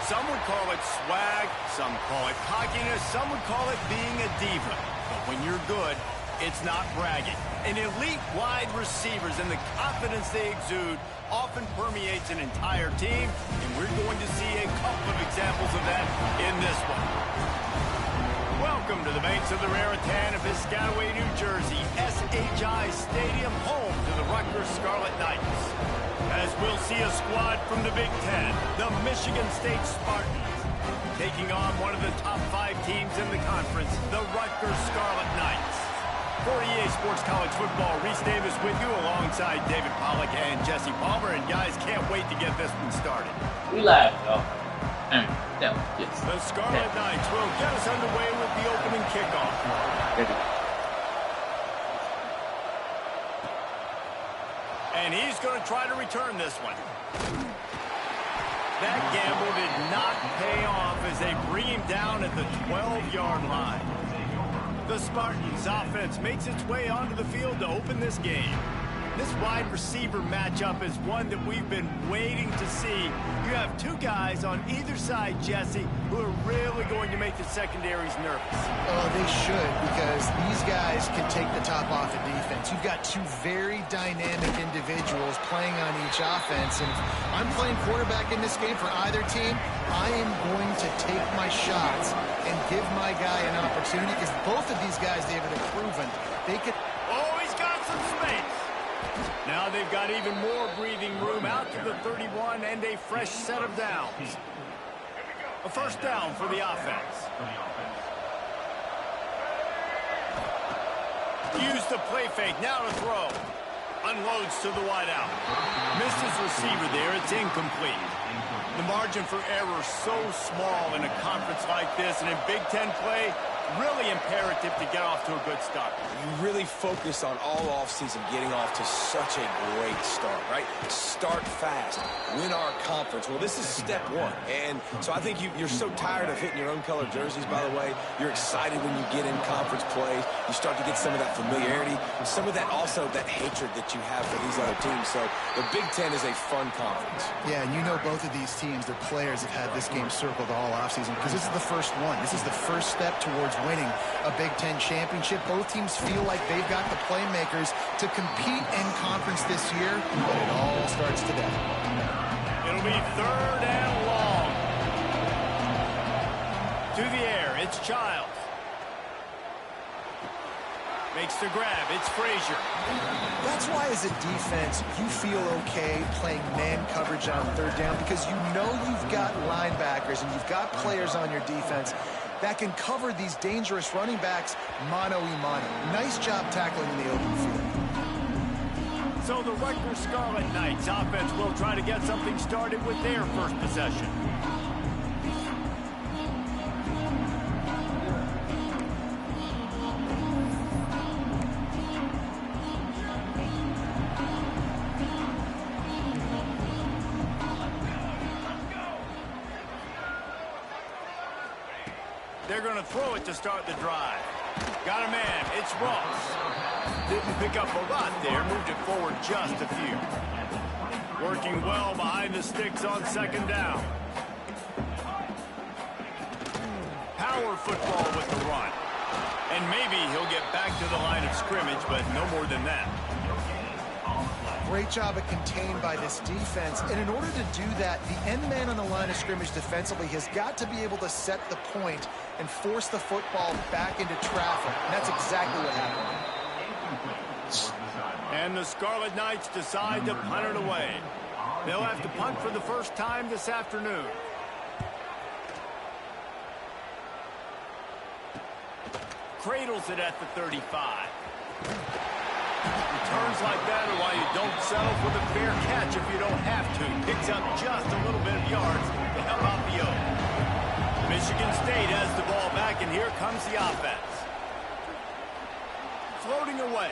Some would call it swag, some call it cockiness, some would call it being a diva. But when you're good, it's not bragging. An elite wide receivers and the confidence they exude often permeates an entire team, and we're going to see a couple of examples of that in this one. Welcome to the banks of the Raritan of Piscataway, New Jersey, SHI Stadium, home to the Rutgers Scarlet Knights. As we'll see a squad from the Big Ten, the Michigan State Spartans, taking on one of the top 5 teams in the conference, the Rutgers Scarlet Knights. For EA Sports College Football, Reese Davis with you alongside David Pollack and Jesse Palmer. And guys, can't wait to get this one started. We live, y'all. Yes. The Scarlet Knights will get us underway with the opening kickoff. And he's going to try to return this one. That gamble did not pay off as they bring him down at the 12-yard line. The Spartans' offense makes its way onto the field to open this game. This wide receiver matchup is one that we've been waiting to see. You have 2 guys on either side, Jesse, who are really going to make the secondaries nervous. Oh, they should, because these guys can take the top off of defense. You've got 2 very dynamic individuals playing on each offense, and if I'm playing quarterback in this game for either team, I am going to take my shots and give my guy an opportunity, because both of these guys, David, have proven they could... Oh, he's got some space. Now they've got even more breathing room out to the 31 and a fresh set of downs. A first down for the offense. Use the play fake, now to throw. Unloads to the wideout. Misses receiver there, it's incomplete. The margin for error so small in a conference like this, and in Big Ten play, really imperative to get off to a good start. You really focus on all offseason getting off to such a great start, right? Start fast, win our conference. Well, this is step 1. And so I think you're so tired of hitting your own color jerseys, by the way. You're excited when you get in conference play. You start to get some of that familiarity, some of that also that hatred that you have for these other teams. So the Big Ten is a fun conference. Yeah, and you know both of these teams, their players have had this game circled all offseason, because this is the first one. This is the first step towards winning a Big Ten championship. Both teams feel like they've got the playmakers to compete in conference this year, but it all starts today. It'll be 3rd and long. To the air, it's Childs. Makes the grab, it's Frazier. That's why as a defense, you feel okay playing man coverage on 3rd down, because you know you've got linebackers and you've got players on your defense that can cover these dangerous running backs mano-a-mano. Nice job tackling in the open field. So the Rutgers Scarlet Knights offense will try to get something started with their first possession. They're going to throw it to start the drive. Got a man. It's Ross. Didn't pick up a lot there. Moved it forward just a few. Working well behind the sticks on 2nd down. Power football with the run. And maybe he'll get back to the line of scrimmage, but no more than that. Great job of contained by this defense. And in order to do that, the end man on the line of scrimmage defensively has got to be able to set the point and force the football back into traffic. And that's exactly what happened. And the Scarlet Knights decide to punt it away. They'll have to punt for the first time this afternoon. Cradles it at the 35. Returns like that are why you don't settle for the fair catch if you don't have to. Picks up just a little bit of yards to help out the O. Michigan State has the ball back, and here comes the offense. Floating away.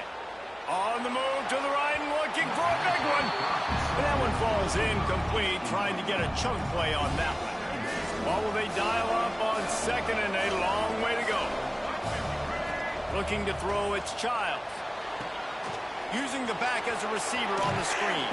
On the move to the right and looking for a big one. And that one falls incomplete, trying to get a chunk play on that one. What will they dial up on 2nd and a long way to go? Looking to throw, it's Childs. Using the back as a receiver on the screen.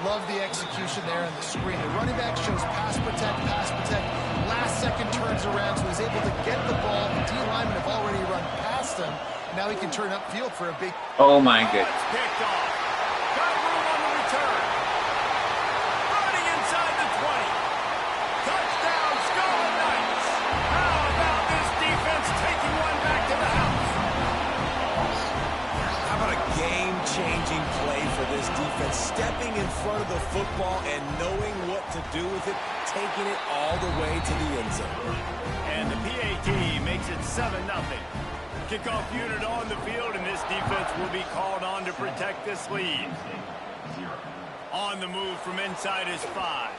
Love the execution there on the screen. The running back shows pass protect, pass protect. Last second turns around, so he's able to get the ball. The D linemen have already run past him. Now he can turn upfield for a big... Oh, my goodness. It's picked off. Got room on the return. Running inside the 20. Touchdown, Scarlet Knights. How about this defense taking one back to the house? How about a game-changing play for this defense? Stepping in front of the football and knowing what to do with it, taking it all the way to the end zone. And the PAT makes it 7-0. Kickoff unit on the field, and this defense will be called on to protect this lead. On the move from inside his 5.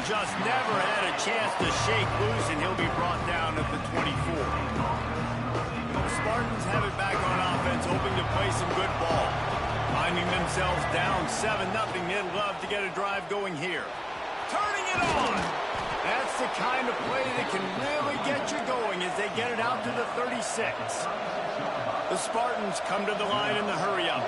Just never had a chance to shake loose, and he'll be brought down at the 24. Spartans have it back on offense, hoping to play some good ball. Finding themselves down 7-0, they'd love to get a drive going here. Turning it on! That's the kind of play that can really get you going as they get it out to the 36. The Spartans come to the line in the hurry-up.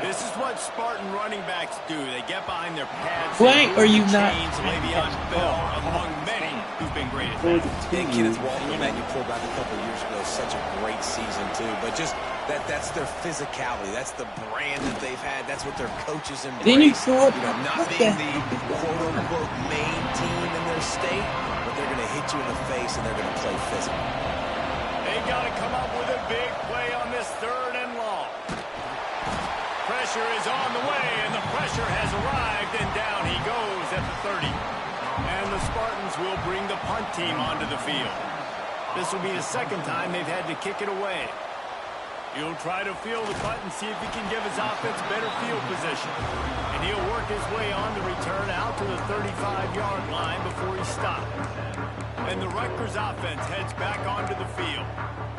This is what Spartan running backs do. They get behind their pads. Why are you not... Le'Veon Bell, among many who've been great at that. And Kenneth Walker, that you pulled back a couple of years ago, such a great season, too. But just that's their physicality. That's the brand that they've had. That's what their coaches embrace. Then you throw it. Not being the quote-unquote main team in their state, but they're going to hit you in the face, and they're going to play physical. They got to come up with a big play on this 3rd and long. Pressure is on the way, and the pressure has arrived, and down he goes at the 30. And the Spartans will bring the punt team onto the field. This will be the 2nd time they've had to kick it away. He'll try to field the punt and see if he can give his offense better field position. And he'll work his way on the return out to the 35-yard line before he stopped. And the Rutgers offense heads back onto the field.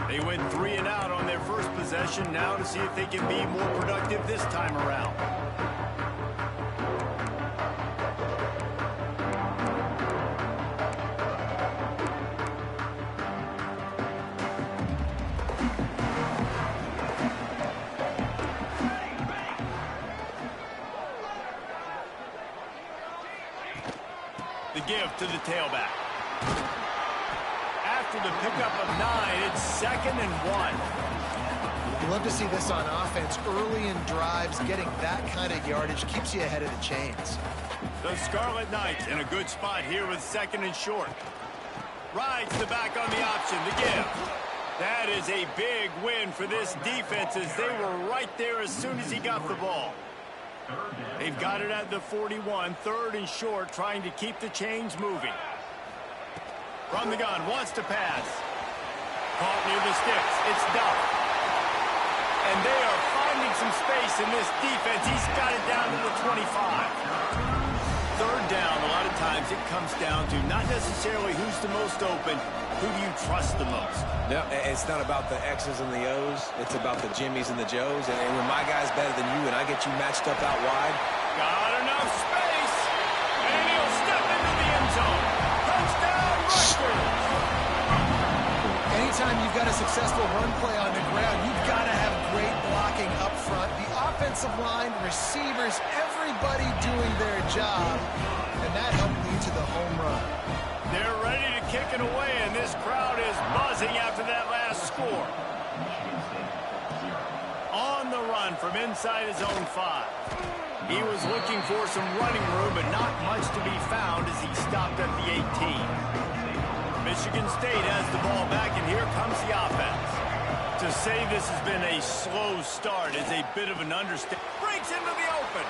They went 3 and out on their first possession, now to see if they can be more productive this time around. The give to the tailback. After the pickup of 9, it's 2nd and 1. You love to see this on offense. Early in drives, getting that kind of yardage keeps you ahead of the chains. The Scarlet Knights in a good spot here with 2nd and short. Rides the back on the option, the give. That is a big win for this defense as they were right there as soon as he got the ball. They've got it at the 41, 3rd and short, trying to keep the chains moving. From the gun, wants to pass. Caught near the sticks. It's Duff. And they are finding some space in this defense. He's got it down to the 25. 3rd down, a lot of times it comes down to not necessarily who's the most open, who do you trust the most? No, it's not about the X's and the O's. It's about the Jimmies and the Joes. And when my guy's better than you and I get you matched up out wide. Got enough space. And he'll step into the end zone. Touchdown, Rutgers. Anytime you've got a successful run play on the ground, you've got to have great blocking up front. The offensive line, receivers, everybody doing their job. And that helped lead to the home run. They're ready to kick it away, and this crowd is buzzing after that last score. On the run from inside his own 5. He was looking for some running room, but not much to be found as he stopped at the 18. Michigan State has the ball back, and here comes the offense. To say this has been a slow start is a bit of an understatement. Breaks into the open.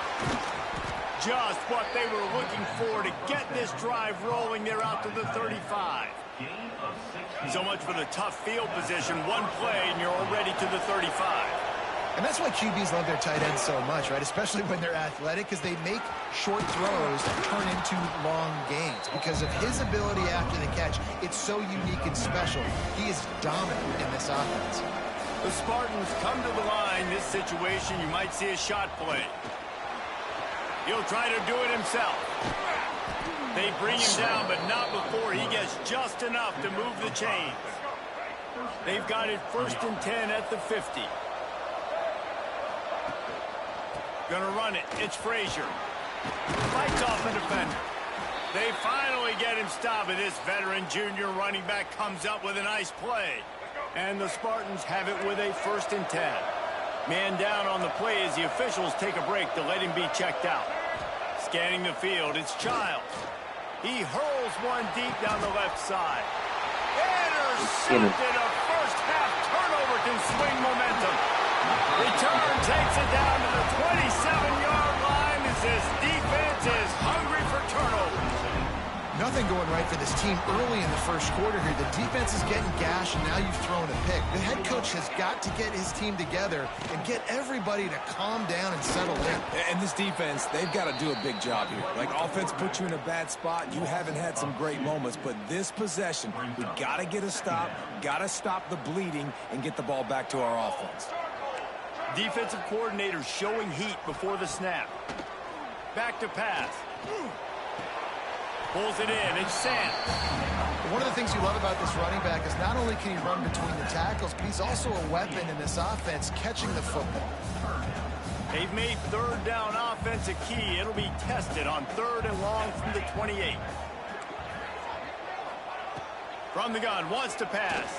Just what they were looking for to get this drive rolling. They're out to the 35. So much for the tough field position. One play, and you're already to the 35. And that's why QBs love their tight ends so much, right? Especially when they're athletic, because they make short throws turn into long gains. Because of his ability after the catch, it's so unique and special. He is dominant in this offense. The Spartans come to the line. This situation, you might see a shot play. He'll try to do it himself. They bring him down, but not before he gets just enough to move the chains. They've got it 1st and 10 at the 50. Gonna run it. It's Frazier. Fights off the defender. They finally get him stopped, and this veteran junior running back comes up with a nice play. And the Spartans have it with a 1st and 10. Man down on the play as the officials take a break to let him be checked out. Scanning the field, it's Childs. He hurls one deep down the left side. Intercepted. A first-half turnover can swing momentum. Return takes it down to the 27-yard line as this defense is hungry for turnovers. Nothing going right for this team early in the first quarter here. The defense is getting gashed, and now you've thrown a pick. The head coach has got to get his team together and get everybody to calm down and settle in. And this defense, they've got to do a big job here. Like, offense put you in a bad spot. You haven't had some great moments, but this possession, we got to get a stop, got to stop the bleeding, and get the ball back to our offense. Defensive coordinator showing heat before the snap. Back to pass. Pulls it in. It's Sam. One of the things you love about this running back is not only can he run between the tackles, but he's also a weapon in this offense catching the football. They've made 3rd down offense a key. It'll be tested on 3rd and long from the 28. From the gun, wants to pass.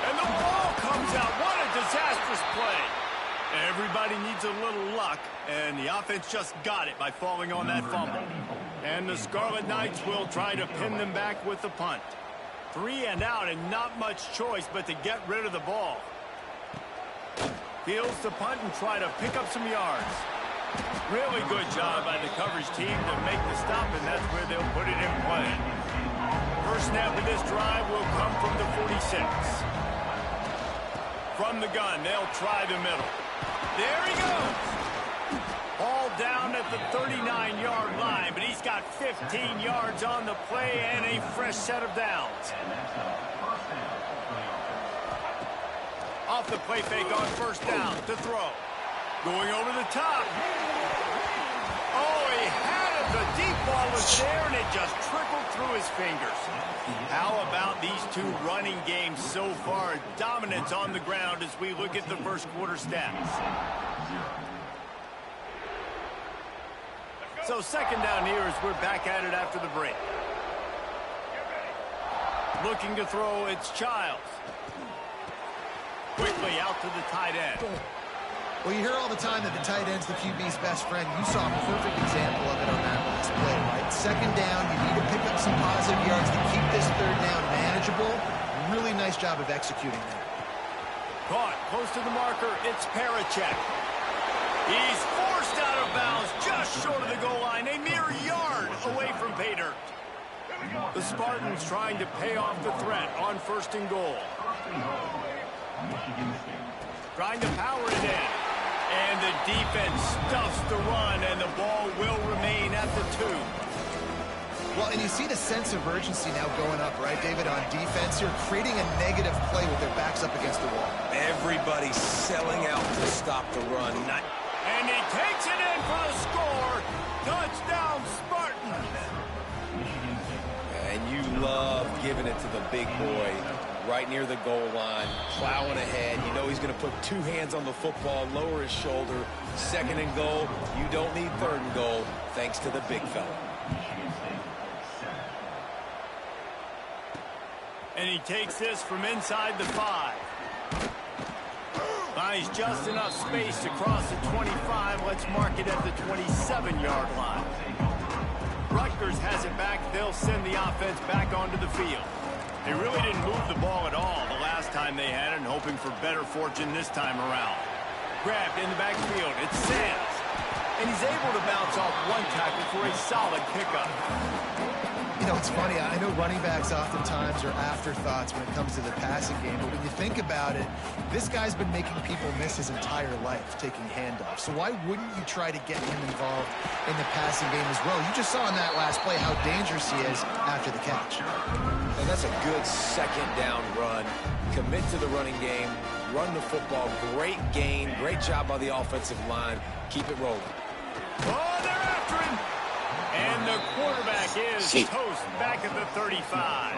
And the ball comes out. What a disastrous play. Everybody needs a little luck, and the offense just got it by falling on that fumble. And the Scarlet Knights will try to pin them back with the punt. 3 and out, and not much choice but to get rid of the ball. Fields the punt and try to pick up some yards. Really good job by the coverage team to make the stop, and that's where they'll put it in play. First snap of this drive will come from the 46. From the gun, they'll try the middle. There he goes. Ball down at the 39-yard line, but he's got 15 yards on the play and a fresh set of downs. Off the play fake on 1st down to throw. Going over the top. Oh, he had it. The deep ball was there, and it just trickled through his fingers. How about these two running games so far? Dominance on the ground as we look at the first quarter stats. So 2nd down here as we're back at it after the break. Looking to throw, it's Childs. Quickly out to the tight end. Well, you hear all the time that the tight end's the QB's best friend. You saw a perfect example of it on that last play, right? 2nd down, you need to pick up some positive yards to keep this 3rd down manageable. Really nice job of executing that. Caught close to the marker, it's Parachek. He's forced out of bounds just short of the goal line, a mere yard away from pay dirt. The Spartans trying to pay off the threat on 1st and goal. Trying to power it in. And the defense stuffs the run, and the ball will remain at the 2. Well, and you see the sense of urgency now going up, right, David, on defense. You're creating a negative play with their backs up against the wall. Everybody's selling out to stop the run. And he takes it in for the score. Touchdown, Spartans. And you love giving it to the big boy right near the goal line, plowing ahead. You know he's going to put 2 hands on the football, lower his shoulder. 2nd and goal. You don't need 3rd and goal, thanks to the big fella. And he takes this from inside the 5. Finds just enough space to cross the 25. Let's mark it at the 27-yard line. Rutgers has it back. They'll send the offense back onto the field. They really didn't move the ball at all the last time they had it, and hoping for better fortune this time around. Grabbed in the backfield. It's Sands. And he's able to bounce off one tackle for a solid pickup. You know, it's funny. I know running backs oftentimes are afterthoughts when it comes to the passing game, but when you think about it, this guy's been making people miss his entire life taking handoffs. So why wouldn't you try to get him involved in the passing game as well? You just saw in that last play how dangerous he is after the catch. And that's a good 2nd down run. Commit to the running game, run the football. Great gain, great job by the offensive line. Keep it rolling. Oh, they're after him. And the quarterback is toast back at the 35.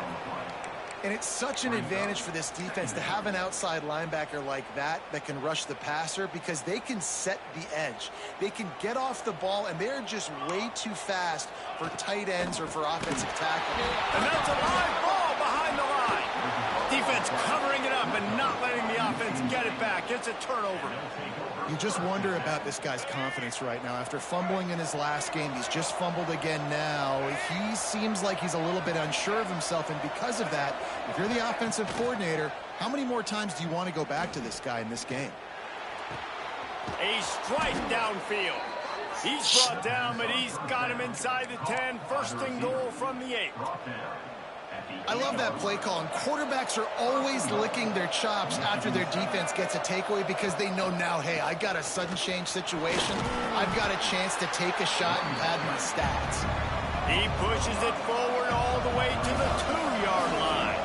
And it's such an advantage for this defense to have an outside linebacker like that can rush the passer because they can set the edge. They can get off the ball, and they're just way too fast for tight ends or for offensive tackle. And that's a live ball behind the line. Defense covering it up and not letting the offense get it back. It's a turnover. You just wonder about this guy's confidence right now. After fumbling in his last game, he's just fumbled again now. He seems like he's a little bit unsure of himself, and because of that, if you're the offensive coordinator, how many more times do you want to go back to this guy in this game? A strike downfield. He's brought down, but he's got him inside the 10. First and goal from the 8. I love that play call, and quarterbacks are always licking their chops after their defense gets a takeaway because they know now, hey, I got a sudden change situation. I've got a chance to take a shot and pad my stats. He pushes it forward all the way to the 2-yard line.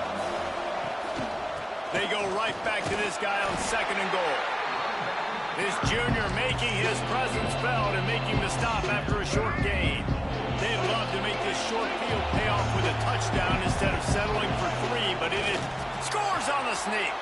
They go right back to this guy on second and goal. This junior making his presence felt and making the stop after a short gain. They'd love to make this short field pay off with a touchdown instead of settling for 3, but it is scores on the sneak.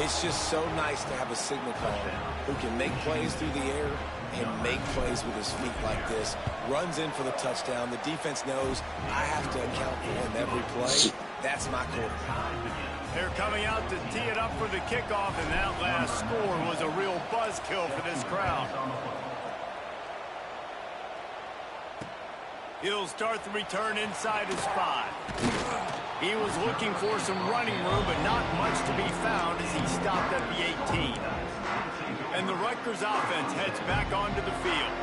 It's just so nice to have a signal caller who can make plays through the air and make plays with his feet like this. Runs in for the touchdown. The defense knows I have to account for him every play. That's my quarterback. They're coming out to tee it up for the kickoff, and that last score was a real buzzkill for this crowd. He'll start the return inside his 5. He was looking for some running room, but not much to be found as he stopped at the 18. And the Rutgers offense heads back onto the field.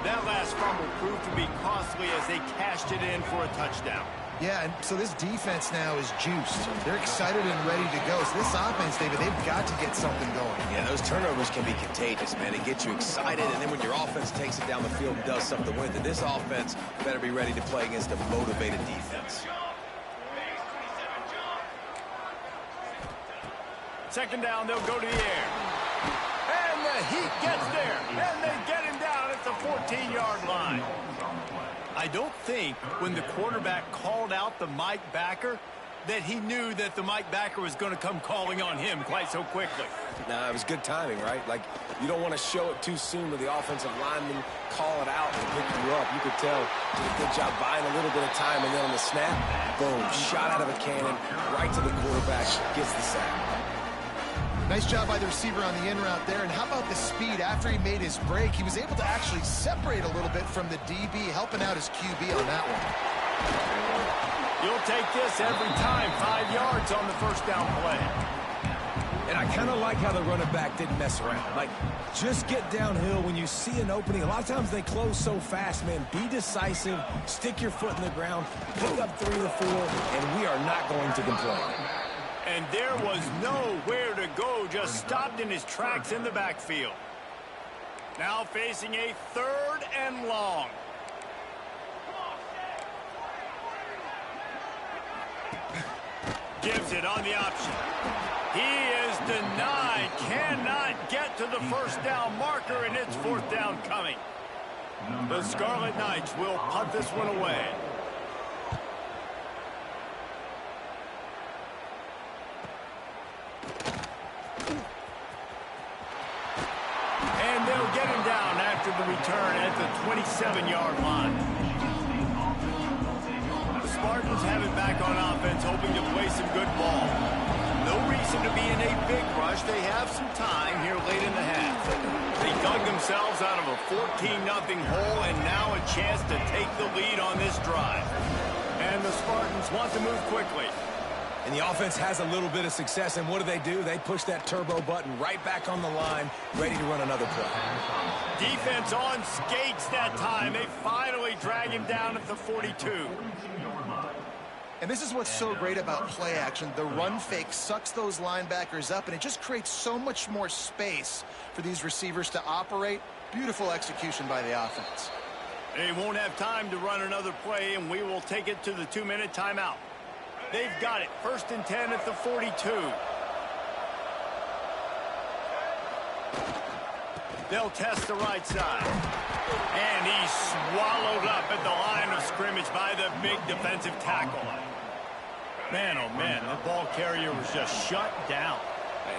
That last fumble proved to be costly as they cashed it in for a touchdown. Yeah, and so this defense now is juiced. They're excited and ready to go. So this offense, David, they've got to get something going. Yeah, those turnovers can be contagious, man. They get you excited, and then when your offense takes it down the field and does something with it, this offense better be ready to play against a motivated defense. Second down, they'll go to the air. And the Heat gets there, and they get him down at the 14-yard line. I don't think when the quarterback called out the Mike backer that he knew that the Mike backer was going to come calling on him quite so quickly. Nah, it was good timing, right? Like, you don't want to show it too soon to the offensive lineman, call it out and pick you up. You could tell did a good job buying a little bit of time, and then on the snap, boom, shot out of a cannon, right to the quarterback, gets the sack. Nice job by the receiver on the in route there. And how about the speed? After he made his break, he was able to actually separate a little bit from the DB, helping out his QB on that one. You'll take this every time. 5 yards on the first down play. And I kind of like how the running back didn't mess around. Like, just get downhill when you see an opening. A lot of times they close so fast, man. Be decisive, stick your foot in the ground, pick up 3 or 4, and we are not going to complain. And there was nowhere to go, just stopped in his tracks in the backfield. Now facing a 3rd and long. Gives it on the option. He is denied, cannot get to the first down marker, and it's 4th down coming. The Scarlet Knights will punt this one away. And they'll get him down after the return at the 27-yard line. The Spartans have it back on offense, hoping to play some good ball. No reason to be in a big rush. They have some time here late in the half. They dug themselves out of a 14-0 hole, and now a chance to take the lead on this drive. And the Spartans want to move quickly. And the offense has a little bit of success, and what do? They push that turbo button right back on the line, ready to run another play. Defense on skates that time. They finally drag him down at the 42. And this is what's so great about play action. The run fake sucks those linebackers up, and it just creates so much more space for these receivers to operate. Beautiful execution by the offense. They won't have time to run another play, and we will take it to the 2-minute timeout. They've got it. 1st and 10 at the 42. They'll test the right side. And he's swallowed up at the line of scrimmage by the big defensive tackle. Man, oh man, the ball carrier was just shut down.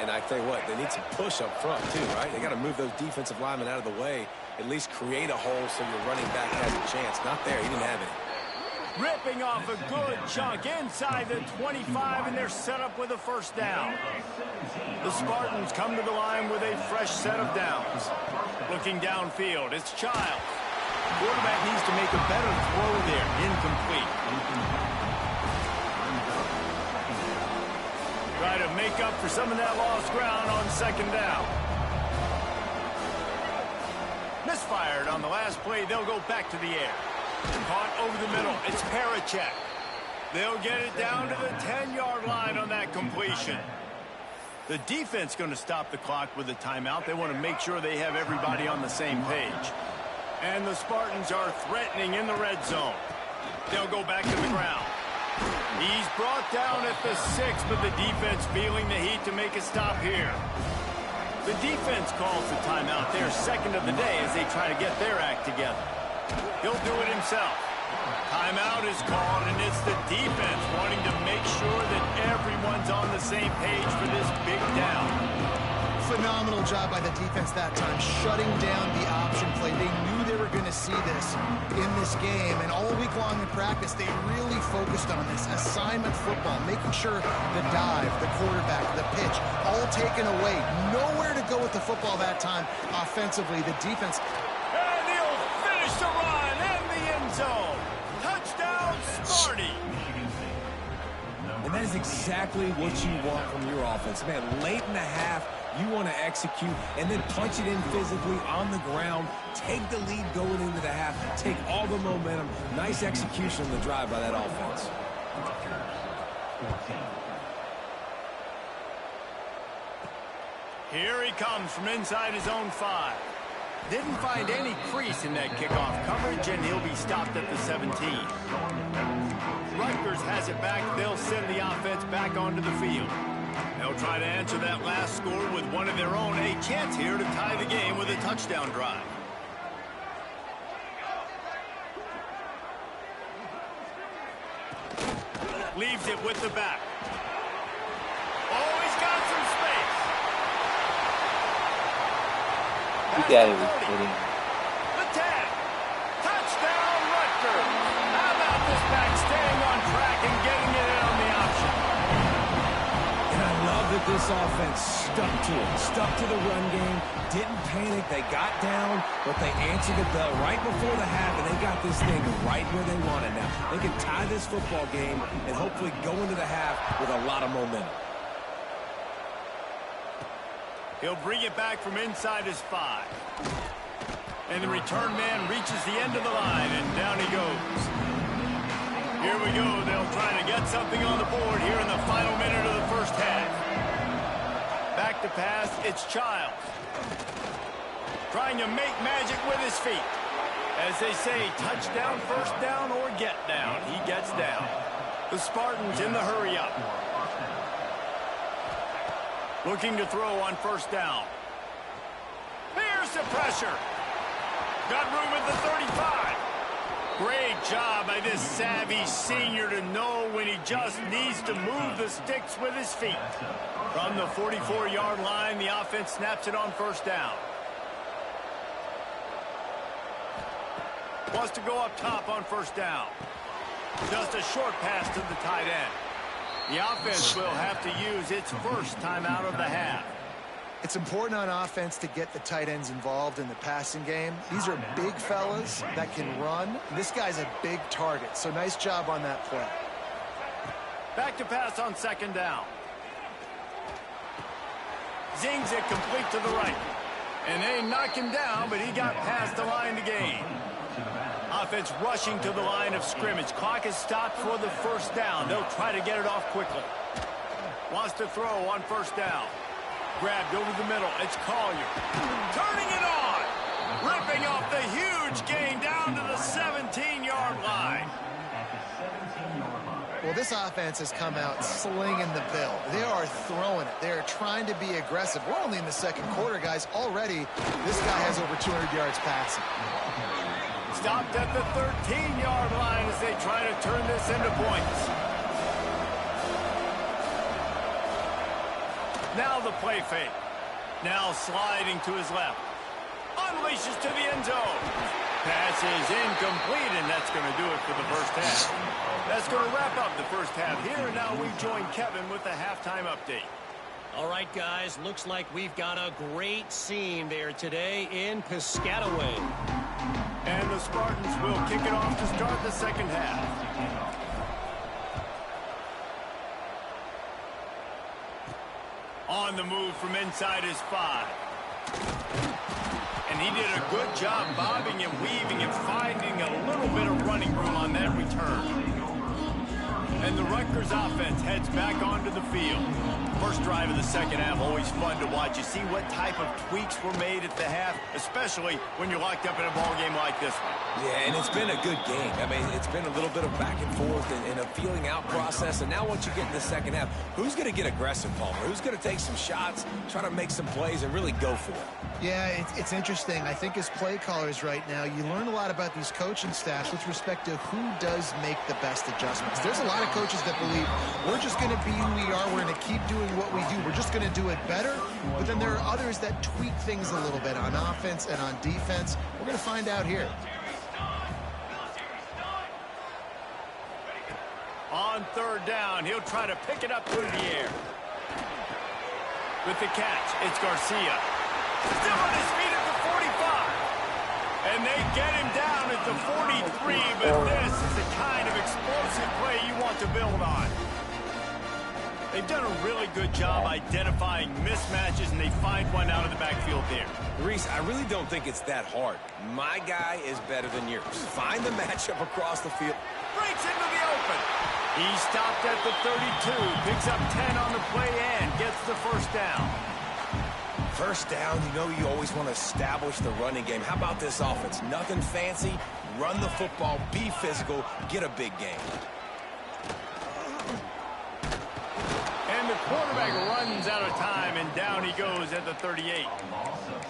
And I tell you what, they need some push up front too, right? They got to move those defensive linemen out of the way, at least create a hole so your running back has a chance. Not there, he didn't have any. Ripping off a good chunk inside the 25, and they're set up with a first down. The Spartans come to the line with a fresh set of downs. Looking downfield, it's Childs. Quarterback needs to make a better throw there. Incomplete. Try to make up for some of that lost ground on second down. Misfired on the last play. They'll go back to the air. Caught over the middle. It's Parachek. They'll get it down to the 10-yard line on that completion. The defense going to stop the clock with a timeout. They want to make sure they have everybody on the same page. And the Spartans are threatening in the red zone. They'll go back to the ground. He's brought down at the 6, but the defense feeling the heat to make a stop here. The defense calls the timeout. Their second of the day as they try to get their act together. He'll do it himself. Timeout is called, and it's the defense wanting to make sure that everyone's on the same page for this big down. Phenomenal job by the defense that time, shutting down the option play. They knew they were going to see this in this game, and all week long in practice, they really focused on this assignment football, making sure the dive, the quarterback, the pitch, all taken away. Nowhere to go with the football that time offensively. The defense... And he'll finish the run in the end zone. Touchdown, Sparty. And that is exactly what you want from your offense. Man, late in the half, you want to execute and then punch it in physically on the ground. Take the lead going into the half. Take all the momentum. Nice execution on the drive by that offense. Here he comes from inside his own 5. Didn't find any crease in that kickoff coverage, and he'll be stopped at the 17. Rutgers has it back. They'll send the offense back onto the field. They'll try to answer that last score with one of their own. A chance here to tie the game with a touchdown drive. Leaves it with the back. Oh, he's got some space. You gotta be kidding. The tag. Touchdown, Rutgers. How about this back staying on track and getting it in on the option? And I love that this offense stuck to it. Stuck to the run game. Didn't panic. They got down, but they answered the bell right before the half, and they got this thing right where they want it now. They can tie this football game and hopefully go into the half with a lot of momentum. He'll bring it back from inside his 5. And the return man reaches the end of the line, and down he goes. Here we go. They'll try to get something on the board here in the final minute of the first half. Back to pass, it's Childs. Trying to make magic with his feet. As they say, touchdown, first down, or get down. He gets down. The Spartans in the hurry-up. Looking to throw on first down. Here's the pressure. Got room at the 35. Great job by this savvy senior to know when he just needs to move the sticks with his feet. From the 44-yard line, the offense snaps it on first down. Wants to go up top on first down. Just a short pass to the tight end. The offense will have to use its first timeout of the half. It's important on offense to get the tight ends involved in the passing game. These are big fellas that can run. This guy's a big target, so nice job on that play. Back to pass on second down. Zings it complete to the right. And they knock him down, but he got past the line to gain. Offense rushing to the line of scrimmage. Clock is stopped for the first down. They'll try to get it off quickly. Wants to throw on first down. Grabbed over the middle. It's Collier. Turning it on. Ripping off the huge gain down to the 17-yard line. Well, this offense has come out slinging the bill. They are throwing it. They are trying to be aggressive. We're only in the second quarter, guys. Already, this guy has over 200 yards passing. Stopped at the 13-yard line as they try to turn this into points. Now the play fake. Now sliding to his left. Unleashes to the end zone. Pass is incomplete, and that's going to do it for the first half. That's going to wrap up the first half here, and now we join Kevin with the halftime update. All right, guys, looks like we've got a great scene there today in Piscataway. And the Spartans will kick it off to start the second half. On the move from inside his 5. And he did a good job bobbing and weaving and finding a little bit of running room on that return. And the Rutgers offense heads back onto the field. First drive of the second half, always fun to watch. You see what type of tweaks were made at the half, especially when you're locked up in a ball game like this one. Yeah, and it's been a good game. I mean, it's been a little bit of back and forth and a feeling out process. And now once you get in the second half, who's going to get aggressive, Palmer? Who's going to take some shots, try to make some plays, and really go for it? Yeah, it's interesting. I think as play callers right now, you learn a lot about these coaching staffs with respect to who does make the best adjustments. There's a lot of coaches that believe we're just going to be who we are. We're going to keep doing what we do. We're just going to do it better. But then there are others that tweak things a little bit on offense and on defense. We're going to find out here. On third down, he'll try to pick it up through the air. With the catch, it's Garcia. Still on his feet at the 45. And they get him down at the 43, but this is the kind of explosive play you want to build on. They've done a really good job identifying mismatches, and they find one out of the backfield there. Reese, I really don't think it's that hard. My guy is better than yours. Find the matchup across the field. Breaks into the open. He stopped at the 32, picks up 10 on the play and gets the first down. First down, you know you always want to establish the running game. How about this offense? Nothing fancy. Run the football, be physical, get a big game. And the quarterback runs out of time, and down he goes at the 38.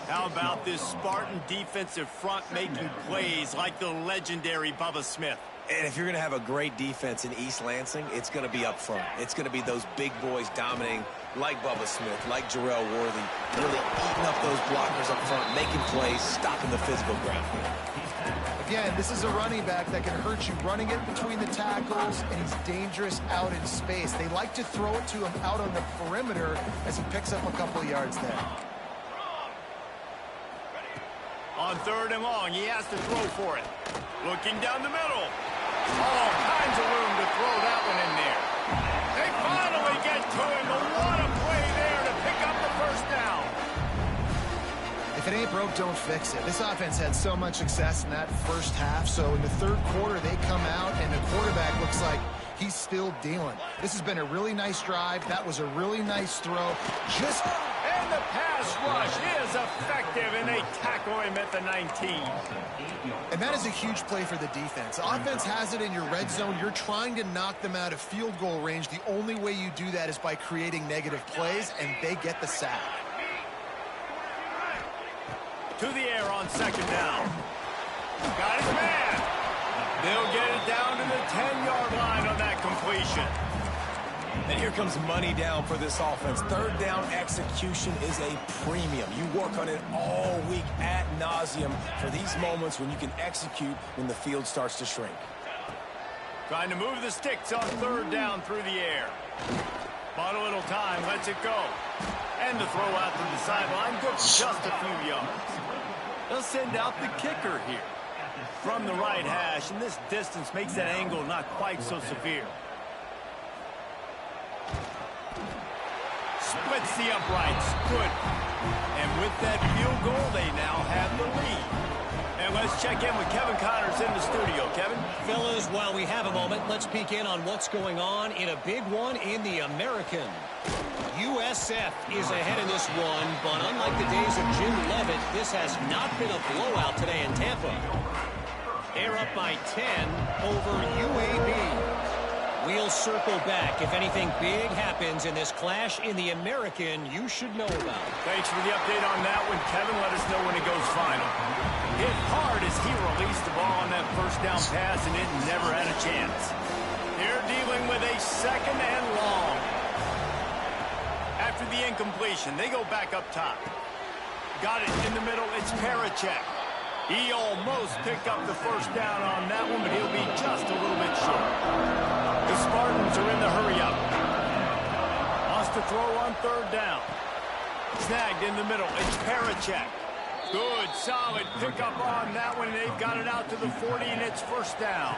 How about this Spartan defensive front making plays like the legendary Bubba Smith? And if you're going to have a great defense in East Lansing, it's going to be up front. It's going to be those big boys dominating like Bubba Smith, like Jarrell Worthy, really eating up those blockers up front, making plays, stopping the physical ground. Again, this is a running back that can hurt you running it between the tackles, and he's dangerous out in space. They like to throw it to him out on the perimeter as he picks up a couple of yards there. On third and long, he has to throw for it. Looking down the middle. All kinds of room to throw that one in there. They finally get to him, but what a play there to pick up the first down. If it ain't broke, don't fix it. This offense had so much success in that first half, so in the third quarter, they come out, and the quarterback looks like he's still dealing. This has been a really nice drive. That was a really nice throw. And the pass rush is effective, and they tackle him at the 19. And that is a huge play for the defense. Offense has it in your red zone. You're trying to knock them out of field goal range. The only way you do that is by creating negative plays, and they get the sack. To the air on second down. Got his man. They'll get it down to the 10-yard line on that completion. And here comes money down for this offense. Third down execution is a premium. You work on it all week ad nauseum for these moments when you can execute when the field starts to shrink. Trying to move the sticks on third down through the air. Bought a little time, lets it go. And the throw out to the sideline, good for just a few yards. They'll send out the kicker here from the right hash, and this distance makes that angle not quite so severe. Splits the uprights. Good. And with that field goal, they now have the lead. And let's check in with Kevin Connors in the studio. Kevin? Fellas, while we have a moment, let's peek in on what's going on in a big one in the American. USF is ahead in this one, but unlike the days of Jim Levitt, this has not been a blowout today in Tampa. They're up by 10 over UAB. We'll circle back. If anything big happens in this clash in the American, you should know about. Thanks for the update on that one, Kevin. Let us know when it goes final. Hit hard as he released the ball on that first down pass, and it never had a chance. They're dealing with a second and long. After after the incompletion. They go back up top. Got it in the middle. It's Parachek. He almost picked up the first down on that one, but he'll be just a little bit short. The Spartans are in the hurry-up. Wants to throw on third down. Snagged in the middle. It's Parachek. Good, solid pickup on that one, and they've got it out to the 40, and it's first down.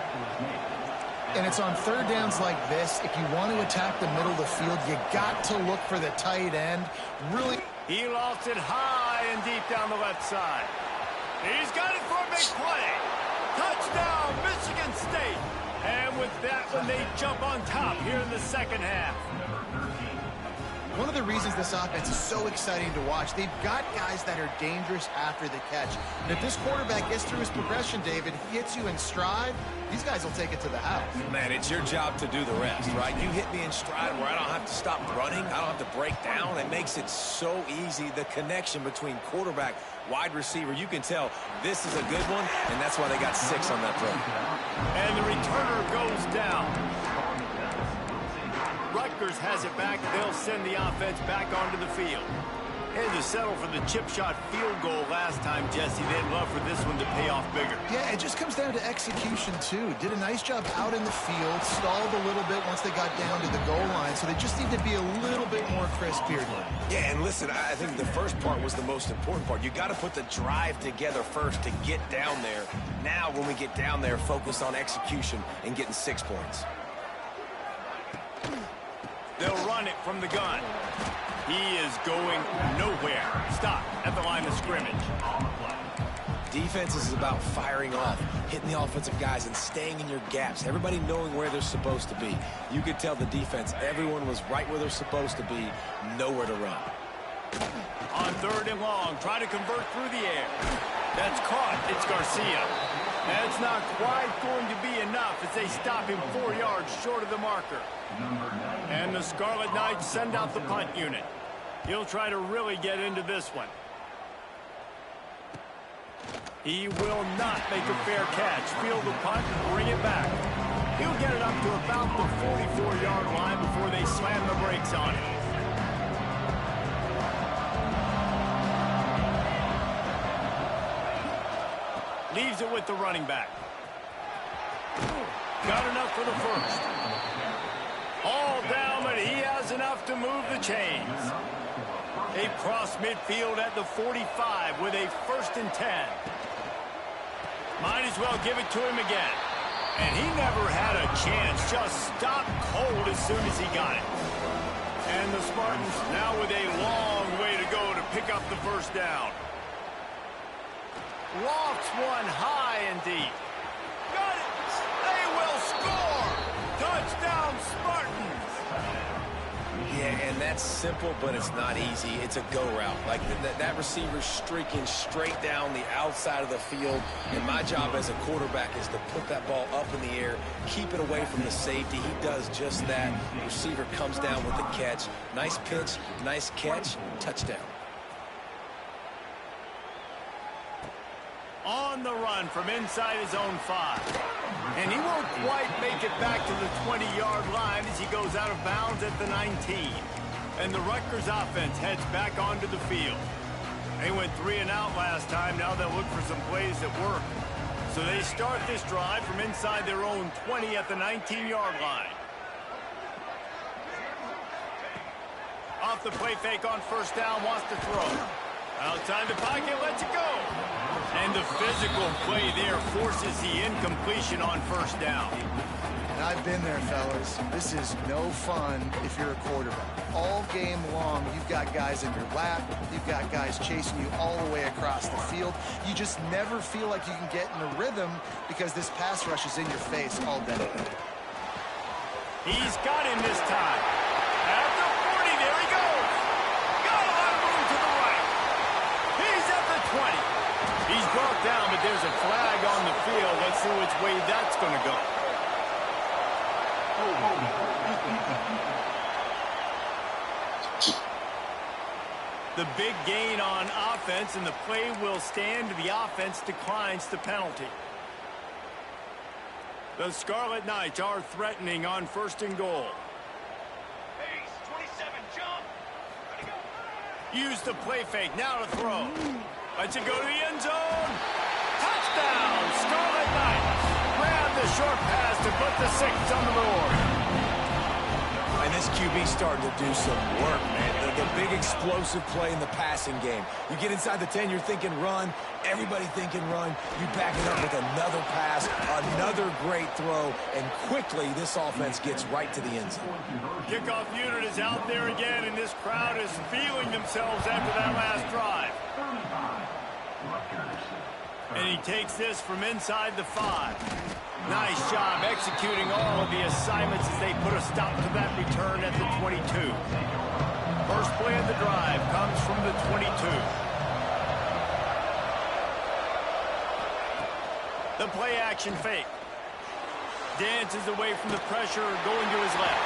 And it's on third downs like this. If you want to attack the middle of the field, you got to look for the tight end. Really. He lost it high and deep down the left side. He's got it for a big play. Touchdown, Michigan State. And with that one, they jump on top here in the second half. One of the reasons this offense is so exciting to watch, they've got guys that are dangerous after the catch. And if this quarterback gets through his progression, David, hits you in stride, these guys will take it to the house. Man, it's your job to do the rest, right? You hit me in stride where I don't have to stop running. I don't have to break down. It makes it so easy. The connection between quarterback, wide receiver, you can tell this is a good one, and that's why they got 6 on that throw. And the returner goes down. Rutgers has it back. They'll send the offense back onto the field. Had to settle for the chip shot field goal last time, Jesse. They'd love for this one to pay off bigger. Yeah, it just comes down to execution, too. Did a nice job out in the field, stalled a little bit once they got down to the goal line, so they just need to be a little bit more crisp here. Yeah, and listen, I think the first part was the most important part. You got to put the drive together first to get down there. Now, when we get down there, focus on execution and getting 6 points. They'll run it from the gun. He is going nowhere. Stop at the line of scrimmage. Defense is about firing off, hitting the offensive guys, and staying in your gaps. Everybody knowing where they're supposed to be. You could tell the defense, everyone was right where they're supposed to be, nowhere to run. On third and long, try to convert through the air. That's caught. It's Garcia. That's not quite going to be enough as they stop him 4 yards short of the marker. And the Scarlet Knights send out the punt unit. He'll try to really get into this one. He will not make a fair catch. Field the punt and bring it back. He'll get it up to about the 44-yard line before they slam the brakes on it. Leaves it with the running back. Got enough for the first. All down, but he has enough to move the chains. They cross midfield at the 45 with a 1st and 10. Might as well give it to him again. And he never had a chance. Just stopped cold as soon as he got it. And the Spartans now with a long way to go to pick up the first down. Lofts one high and deep. Got it. They will score. Touchdown, Spartans. Yeah, and that's simple, but it's not easy. It's a go route. Like that receiver's streaking straight down the outside of the field. And my job as a quarterback is to put that ball up in the air, keep it away from the safety. He does just that. The receiver comes down with the catch. Nice pitch, nice catch, touchdown. On the run from inside his own 5. And he won't quite make it back to the 20-yard line as he goes out of bounds at the 19. And the Rutgers offense heads back onto the field. They went 3 and out last time. Now they'll look for some plays that work. So they start this drive from inside their own 20 at the 19-yard line. Off the play fake on first down, wants to throw. Outside the pocket, lets it go. And the physical play there forces the incompletion on first down. And I've been there, fellas. This is no fun if you're a quarterback. All game long, you've got guys in your lap. You've got guys chasing you all the way across the field. You just never feel like you can get in a rhythm because this pass rush is in your face all day. He's got him this time. At the 40, there he goes. Got a lot of room to the right. He's at the 20. He's brought down, but there's a flag on the field. Let's see which way that's going to go. The big gain on offense, and the play will stand. The offense declines the penalty. The Scarlet Knights are threatening on 1st and goal. Use the play fake. Now to throw. Lets it go to the end zone. Touchdown, Scarlet Knights. Grab the short pass to put the 6 on the board. And this QB starting to do some work, man. The big explosive play in the passing game. You get inside the 10, you're thinking run. Everybody thinking run. You back it up with another pass, another great throw, and quickly this offense gets right to the end zone. Kickoff unit is out there again, and this crowd is feeling themselves after that last drive. And he takes this from inside the 5. Nice job executing all of the assignments as they put a stop to that return at the 22. First play of the drive comes from the 22. The play action fake. Dances away from the pressure, going to his left.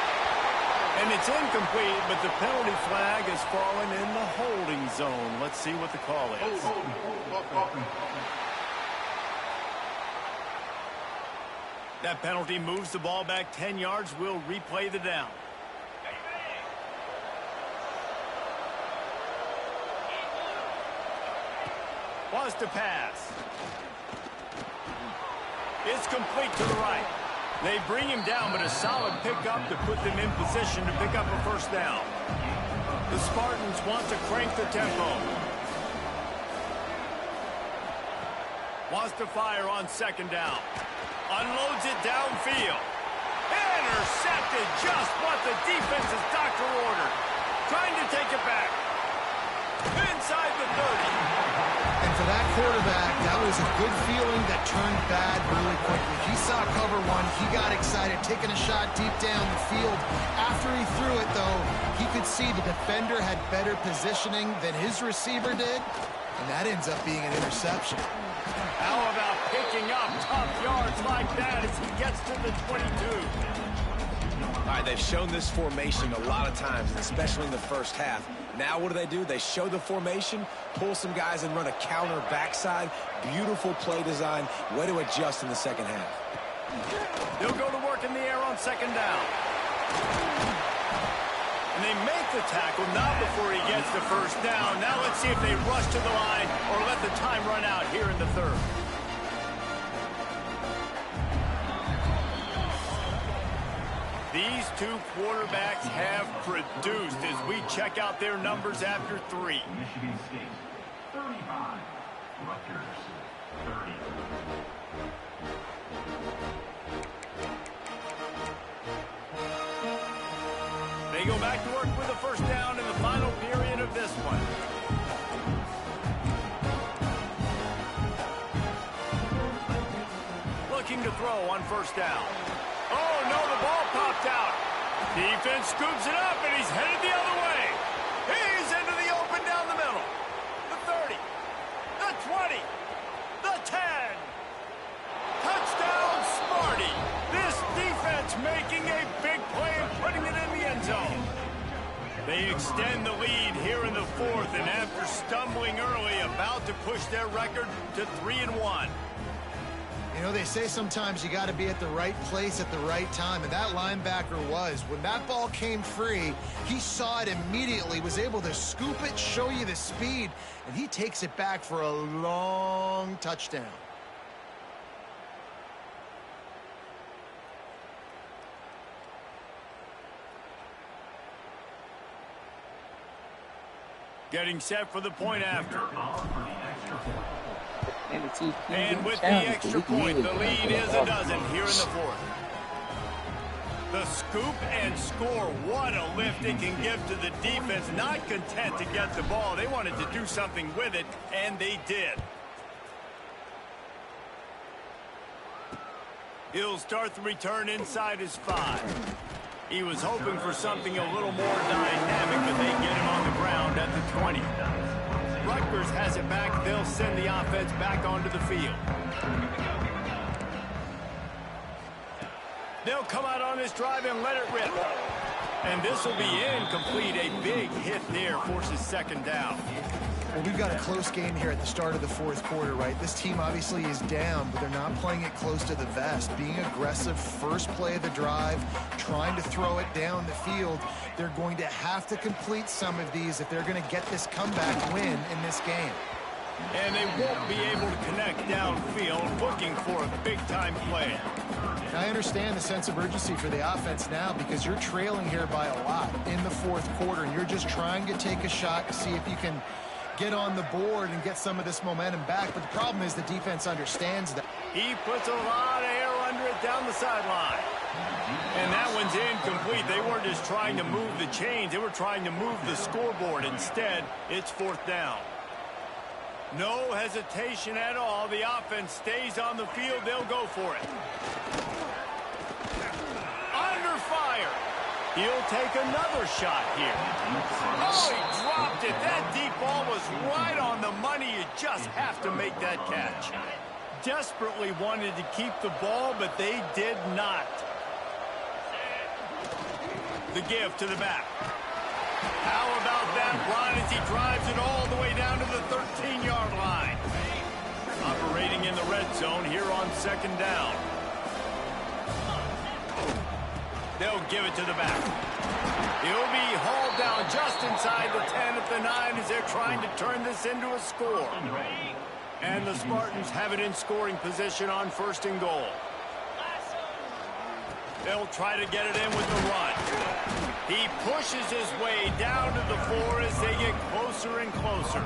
And it's incomplete, but the penalty flag has fallen in the holding zone. Let's see what the call is. That penalty moves the ball back 10 yards. We'll replay the down. Wants to pass. It's complete to the right. They bring him down, but a solid pickup to put them in position to pick up a first down. The Spartans want to crank the tempo. Wants to fire on second down. Unloads it downfield. Intercepted, just what the defense's doctor ordered. Trying to take it back. Inside the 30. And for that quarterback, that was a good feeling that turned bad really quickly. He saw cover 1. He got excited, taking a shot deep down the field. After he threw it, though, he could see the defender had better positioning than his receiver did, and that ends up being an interception. How about picking up tough yards like that as he gets to the 22? All right, they've shown this formation a lot of times, especially in the first half. Now what do? They show the formation, pull some guys and run a counter backside. Beautiful play design. Way to adjust in the second half. They'll go to work in the air on second down. And they make the tackle, not before he gets the first down. Now let's see if they rush to the line or let the time run out here in the third. These two quarterbacks have produced as we check out their numbers after 3. Michigan State, 35. Rutgers, 30. They go back to work with a first down in the final period of this one. Looking to throw on first down. Oh, no, the ball popped out. Defense scoops it up, and he's headed the other way. He's into the open down the middle. The 30, the 20, the 10. Touchdown, Sparty. This defense making a big play and putting it in the end zone. They extend the lead here in the 4th, and after stumbling early, about to push their record to 3-1. You know, they say sometimes you got to be at the right place at the right time, and that linebacker was. When that ball came free, he saw it immediately, was able to scoop it, show you the speed, and he takes it back for a long touchdown. Getting set for the point after. And with the extra point, the lead is a dozen here in the 4th. The scoop and score. What a lift it can give to the defense. Not content to get the ball. They wanted to do something with it, and they did. He'll start the return inside his 5. He was hoping for something a little more dynamic, but they get him on the ground at the 20. Rutgers has it back. They'll send the offense back onto the field. They'll come out on this drive and let it rip. And this will be incomplete. A big hit there forces second down. Well, we've got a close game here at the start of the fourth quarter, right? This team obviously is down, but they're not playing it close to the vest. Being aggressive, first play of the drive, trying to throw it down the field. They're going to have to complete some of these if they're going to get this comeback win in this game. And they won't be able to connect downfield, looking for a big-time play. I understand the sense of urgency for the offense now because you're trailing here by a lot in the fourth quarter, and you're just trying to take a shot to see if you can get on the board and get some of this momentum back. But the problem is the defense understands that. He puts a lot of air under it down the sideline. And that one's incomplete. They weren't just trying to move the chains. They were trying to move the scoreboard. Instead, it's fourth down. No hesitation at all. The offense stays on the field. They'll go for it. Under fire. He'll take another shot here. Oh, he dropped it. That deep ball was right on the money. You just have to make that catch. Desperately wanted to keep the ball, but they did not. The give to the back. How about that run as he drives it all the way down to the 13-yard line? Operating in the red zone here on second down. They'll give it to the back. He'll be hauled down just inside the 10 at the 9 as they're trying to turn this into a score. And the Spartans have it in scoring position on first and goal. They'll try to get it in with the run. He pushes his way down to the 4 as they get closer and closer.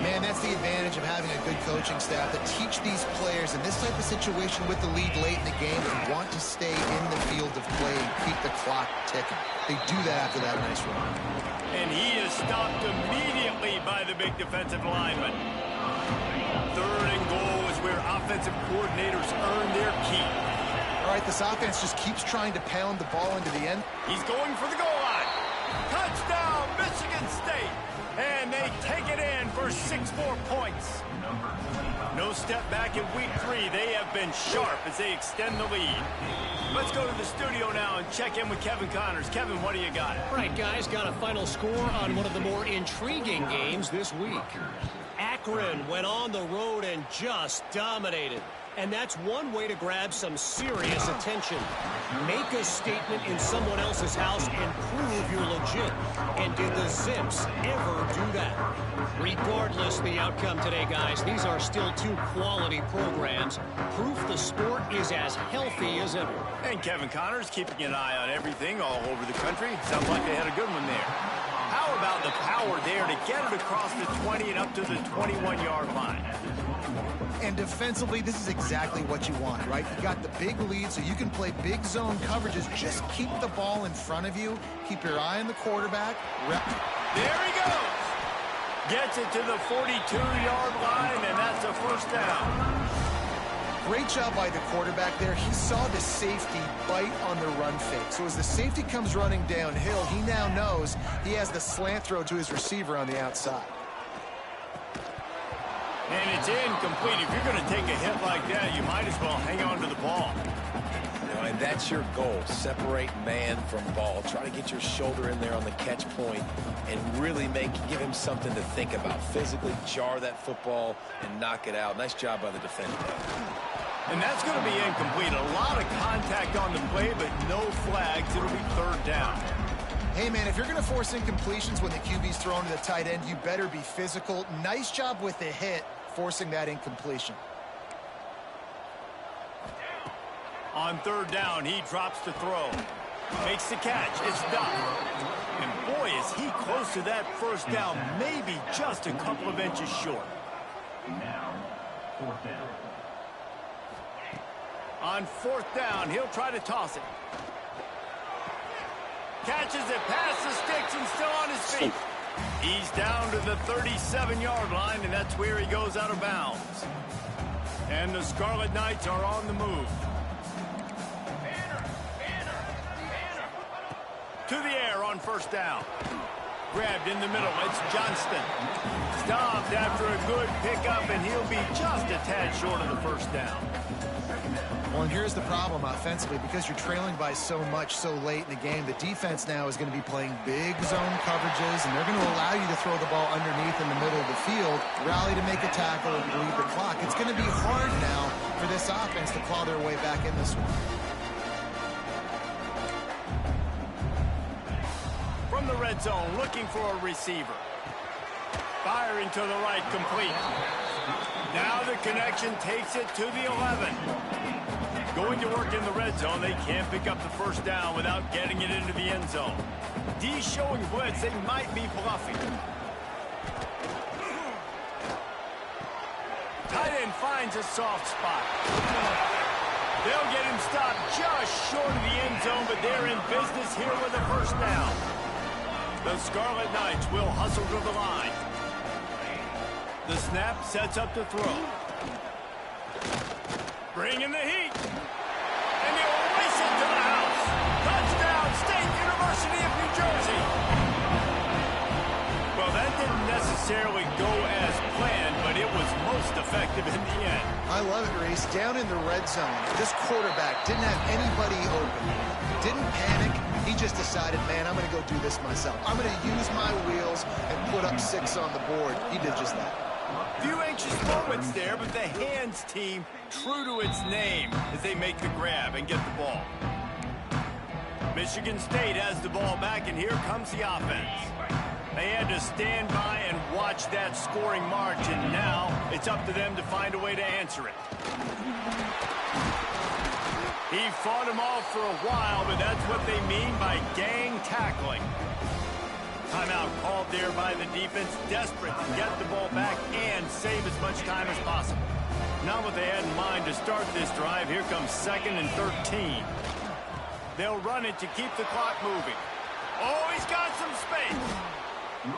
Man, that's the advantage of having a good coaching staff that teach these players in this type of situation with the lead late in the game and want to stay in the field of play and keep the clock ticking. They do that after that nice run. And he is stopped immediately by the big defensive lineman. Third and goal is where offensive coordinators earn their keep. All right, this offense just keeps trying to pound the ball into the end. He's going for the goal line. Touchdown, Michigan State. And they take it in for 6 more points. No step back in week 3. They have been sharp as they extend the lead. Let's go to the studio now and check in with Kevin Connors. Kevin, what do you got? All right, guys, got a final score on one of the more intriguing games this week. Akron went on the road and just dominated. And that's one way to grab some serious attention. Make a statement in someone else's house and prove you're legit. And did the Zips ever do that? Regardless the outcome today, guys, these are still 2 quality programs. Proof the sport is as healthy as ever. And Kevin Connors keeping an eye on everything all over the country. Sounds like they had a good one there. How about the power there to get it across the 20 and up to the 21-yard line? And defensively, this is exactly what you want, right? You got the big lead, so you can play big zone coverages. Just keep the ball in front of you. Keep your eye on the quarterback. There he goes. Gets it to the 42-yard line, and that's a first down. Great job by the quarterback there. He saw the safety bite on the run fake. So as the safety comes running downhill, he now knows he has the slant throw to his receiver on the outside. And it's incomplete. If you're going to take a hit like that, you might as well hang on to the ball. And that's your goal. Separate man from ball. Try to get your shoulder in there on the catch point and really give him something to think about. Physically jar that football and knock it out. Nice job by the defender. And that's going to be incomplete. A lot of contact on the play, but no flags. It'll be third down. Hey, man, if you're going to force incompletions when the QB's thrown to the tight end, you better be physical. Nice job with the hit, forcing that incompletion. On third down, he drops the throw. Makes the catch. It's done. And boy, is he close to that first down. Maybe just a couple of inches short. Now, fourth down. On fourth down, he'll try to toss it. Catches it past the sticks and still on his feet. He's down to the 37-yard line, and that's where he goes out of bounds. And the Scarlet Knights are on the move. To the air on first down. Grabbed in the middle. It's Johnston. Stopped after a good pickup, and he'll be just a tad short of the first down. Well, and here's the problem offensively. Because you're trailing by so much so late in the game, the defense now is going to be playing big zone coverages, and they're going to allow you to throw the ball underneath in the middle of the field, rally to make a tackle, and bleed the clock. It's going to be hard now for this offense to claw their way back in this one. From the red zone, looking for a receiver. Firing to the right, complete. Now the connection takes it to the 11. Going to work in the red zone, they can't pick up the first down without getting it into the end zone. D showing blitz, they might be bluffing. Tight end finds a soft spot. They'll get him stopped just short of the end zone, but they're in business here with a first down. The Scarlet Knights will hustle to the line. The snap sets up to throw. Bring in the heat. And they'll race it to the house. Touchdown, State University of New Jersey. Well, that didn't necessarily go as planned, but it was most effective in the end. I love it, Reese. Down in the red zone, this quarterback didn't have anybody open. Didn't panic. He just decided, man, I'm going to go do this myself. I'm going to use my wheels and put up 6 on the board. He did just that. Few anxious moments there, but the hands team true to its name as they make the grab and get the ball. Michigan State has the ball back, and here comes the offense. They had to stand by and watch that scoring march, and now it's up to them to find a way to answer it. He fought him off for a while, but that's what they mean by gang tackling. Timeout called there by the defense, desperate to get the ball back and save as much time as possible. Not what they had in mind to start this drive. Here comes 2nd and 13. They'll run it to keep the clock moving. Oh, he's got some space.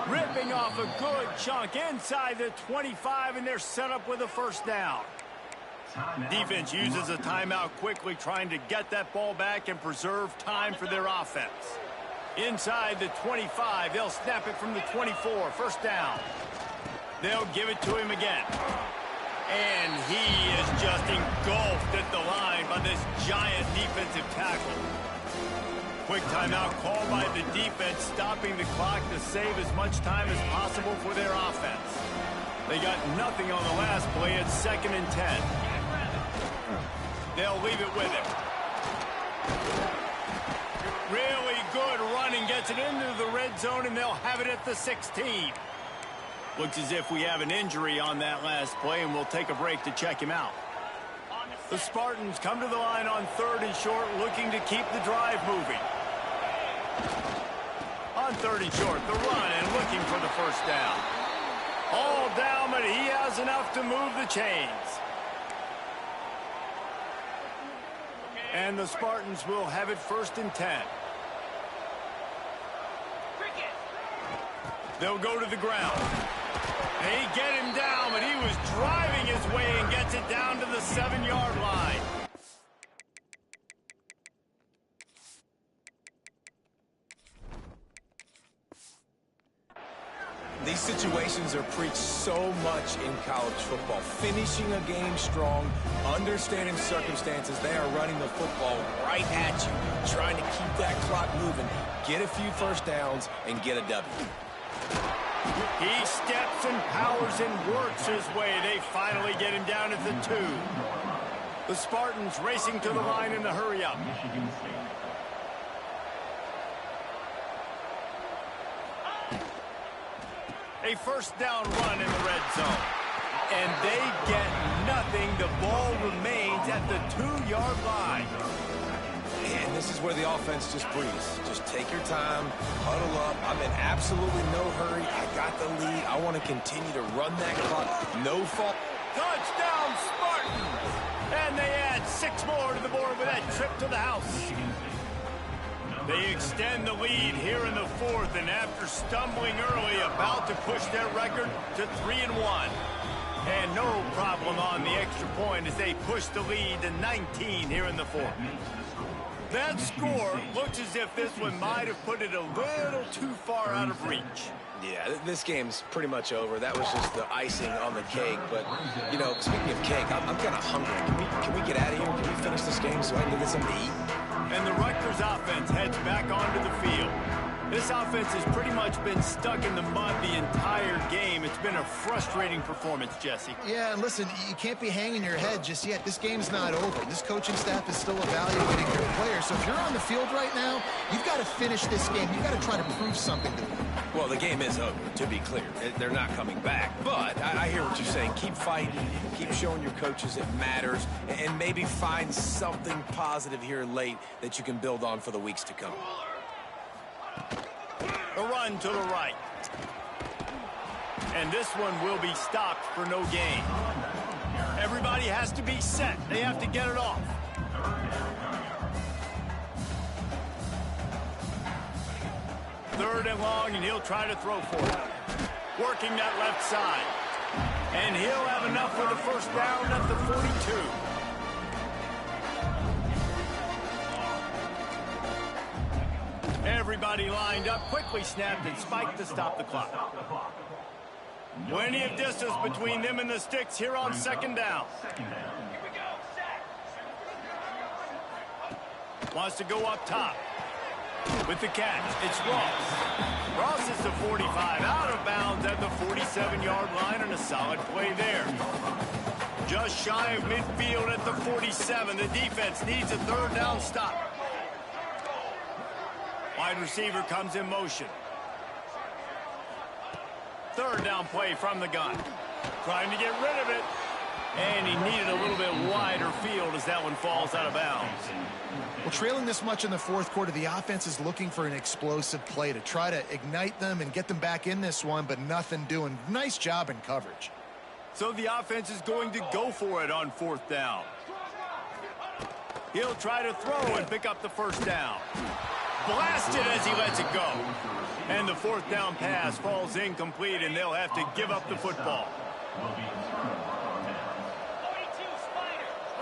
Ripping off a good chunk inside the 25, and they're set up with a first down. Defense uses a timeout quickly, trying to get that ball back and preserve time for their offense. Inside the 25, they'll snap it from the 24, first down. They'll give it to him again. And he is just engulfed at the line by this giant defensive tackle. Quick timeout called by the defense, stopping the clock to save as much time as possible for their offense. They got nothing on the last play. It's 2nd and 10. They'll leave it with him. Really good running, gets it into the red zone, and they'll have it at the 16. Looks as if we have an injury on that last play, and we'll take a break to check him out. The Spartans come to the line on 3rd and short, looking to keep the drive moving. On 3rd and short, the run and looking for the first down. All down, but he has enough to move the chains. And the Spartans will have it 1st and 10. They'll go to the ground. They get him down, but he was driving his way and gets it down to the 7-yard line. These situations are preached so much in college football. Finishing a game strong, understanding circumstances. They are running the football right at you, trying to keep that clock moving, get a few first downs, and get a W. He steps and powers and works his way. They finally get him down at the 2. The Spartans racing to the line in the hurry-up. A first down run in the red zone. And they get nothing. The ball remains at the 2-yard line. And this is where the offense just breathes. Just take your time, huddle up. I'm in absolutely no hurry. I got the lead. I want to continue to run that clock. No fault. Touchdown, Spartans! And they add 6 more to the board with that trip to the house. They extend the lead here in the 4th, and after stumbling early, about to push their record to 3-1. And no problem on the extra point as they push the lead to 19 here in the 4th. That score looks as if this one might have put it a little too far out of reach. Yeah, this game's pretty much over. That was just the icing on the cake. But, you know, speaking of cake, I'm kind of hungry. Can we get out of here? Can we finish this game so I can get something to eat? And the Rutgers offense heads back onto the field. This offense has pretty much been stuck in the mud the entire game. It's been a frustrating performance, Jesse. Yeah, and listen, you can't be hanging your head just yet. This game's not over. This coaching staff is still evaluating their players. So if you're on the field right now, you've got to finish this game. You've got to try to prove something to them. Well, the game is over, to be clear. They're not coming back. But I hear what you're saying. Keep fighting. Keep showing your coaches it matters. And maybe find something positive here late that you can build on for the weeks to come. A run to the right. And this one will be stopped for no gain. Everybody has to be set. They have to get it off. Third and long, and he'll try to throw for it. Working that left side. And he'll have enough for the first down at the 42. Everybody lined up, quickly snapped and spiked to stop the clock. Plenty of distance between them and the sticks here on second down. Wants to go up top. With the catch, it's Ross. Ross is the 45, out of bounds at the 47-yard line, and a solid play there. Just shy of midfield at the 47. The defense needs a third down stop. Wide receiver comes in motion. Third down play from the gun. Trying to get rid of it. And he needed a little bit wider field as that one falls out of bounds. Well, trailing this much in the fourth quarter, the offense is looking for an explosive play to try to ignite them and get them back in this one, but nothing doing. Nice job in coverage. So the offense is going to go for it on fourth down. He'll try to throw and pick up the first down. Blasted as he lets it go. And the fourth down pass falls incomplete, and they'll have to give up the football.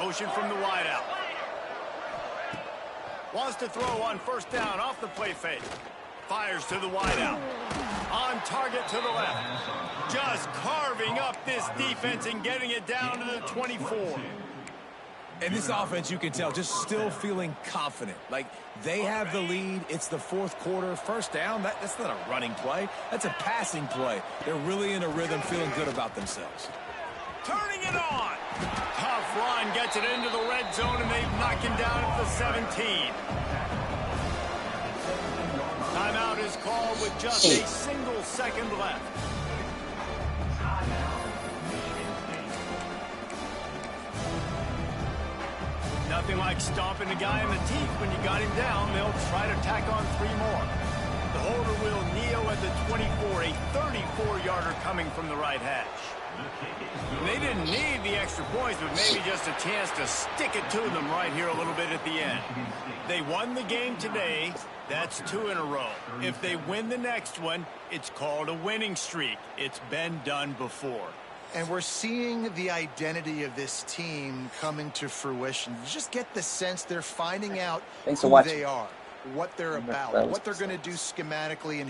Motion from the wideout. Wants to throw on first down off the play fake. Fires to the wideout. On target to the left. Just carving up this defense and getting it down to the 24. And this offense, you can tell, just still feeling confident. Like, they have the lead. It's the fourth quarter. First down, that's not a running play. That's a passing play. They're really in a rhythm, feeling good about themselves. Turning it on. Tough run gets it into the red zone, and they've knocked him down at the 17. Timeout is called with just a single second left. Nothing like stomping a guy in the teeth when you got him down. They'll try to tack on three more. The holder will kneel at the 24, a 34-yarder coming from the right hash. They didn't need the extra points, but maybe just a chance to stick it to them right here a little bit at the end. They won the game today. That's 2 in a row. If they win the next one, it's called a winning streak. It's been done before. And we're seeing the identity of this team coming to fruition. You just get the sense they're finding out who they are, what they're about, what they're going to do schematically, and